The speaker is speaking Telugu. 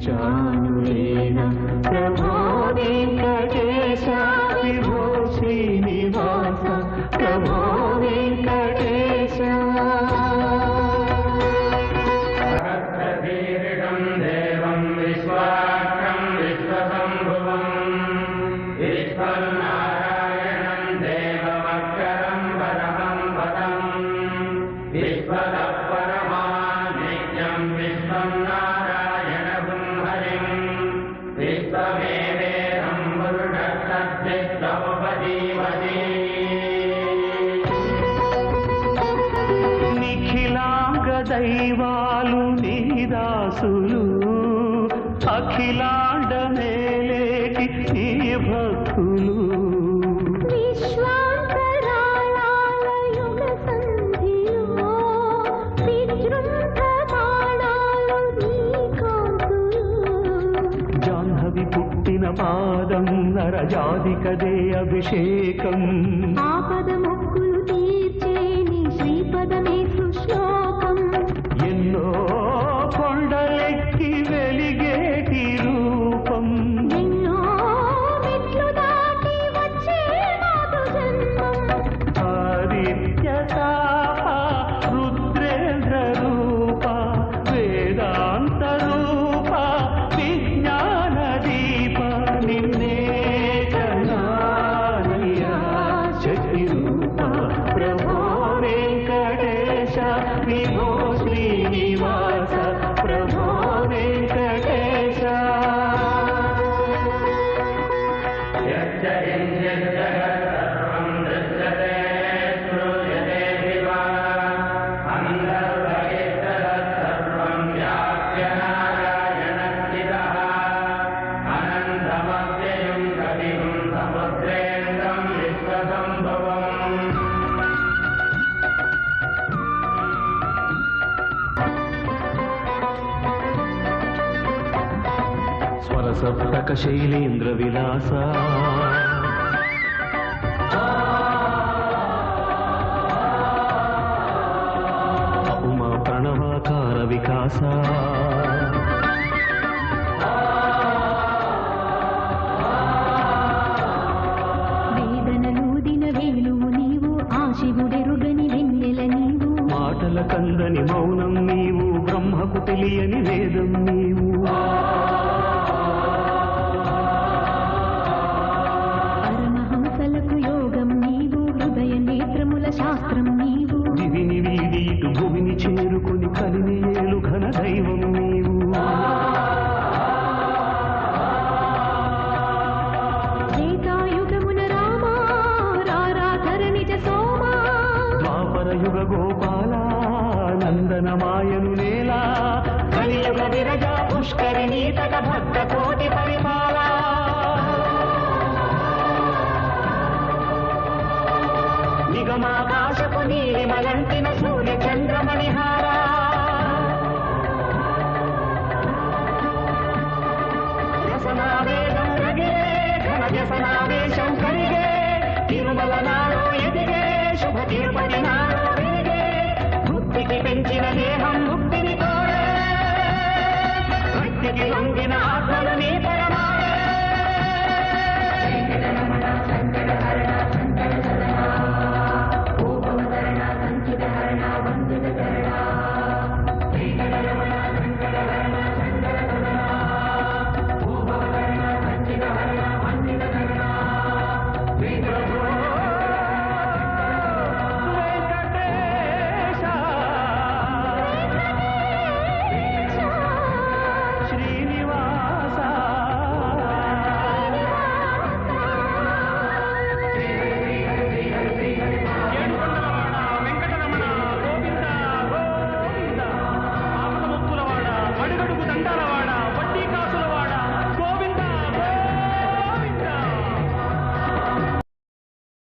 చానులేన ప్రభో వెంకటేశ విభో శ్రీనివాస ప్రభో వెంకటేశ సహస్రశీర్షం దేవం విశ్వాక్షం విశ్వసంభువం విశ్వనారాయణం దేవమక్షరం పరమం పదం విశ్వతః పరమానిత్యం విశ్వం నారాయణం హరిం విశ్వమేవేదం పురుషస్తద్విశ్వముపజీవతి నిఖిలాంగ దైవాలు నీదాసులు అఖిలాండ మేలేటి నీ భక్తులు జాహ్నవి పుట్టిన పాదం నరజాదికదే అభిషేకం ఆపద మొక్కులు తీర్చేని శ్రీపదమే సుశ్లోకం ఎన్నో కొండలెక్కి వెలిగేటి రూపం ఎన్నో మెట్లు దాటి వచ్చే మాకు జన్మం ఆదిత్యతాప రుద్రేంద్ర రూప వేదాంత రూప విజ్ఞాన దీప నిన్నే కనానయ్య శక్తి రూప ప్రభో వెంకటేశ విభో శ్రీనివాస ప్రభో వెంకటేశ యజ్జగత్సర్వం దృశ్యతే శ్రూయతే శివా అంతర్బహిస్తదసర్వం వ్యాప్య నారాయణ స్థితః అనంతమవ్యయం కవిం సముద్రేంద్రం విశ్వసంభవం స్వరసప్తక శైలేంద్ర విలాస ఉమా ప్రణవాకార వికాస వేదనలూదిన వేలువు నీవు ఆ శివుడెరుగని వెన్నెల నీవు మాటల కందని మౌనం నీవు బ్రహ్మకు తెలియని వేదం నీవు పరమహంసలకు యోగం నీవు హృదయ నేత్రముల శాస్త్రం నీవు దివిని వీడి ఇటు భువిని చేరుకుని కలిని ఏలు ఘన దైవం నీవు త్రేతాయుగమున రామా రారాధరణిజ సోమా ద్వాపరయుగ గోపాల నందనమాయను నేలా కలియుగ విరజ పుష్కరిణీ తట భక్త కోటి పరిపాల నిగమాకాశపు నీలిమలంటిన సూర్య చంద్రమణిహార రసనావేదం రగే ఘన వ్యసనావేశం కలిగే తిరుమల నాడు ఎదిగే శుభ తిరుపతి నాడు వెలిగే బుద్ధికి పెంచిన దేహం ముక్తిని కోరే భక్తికి లొంగిన ఆత్మలని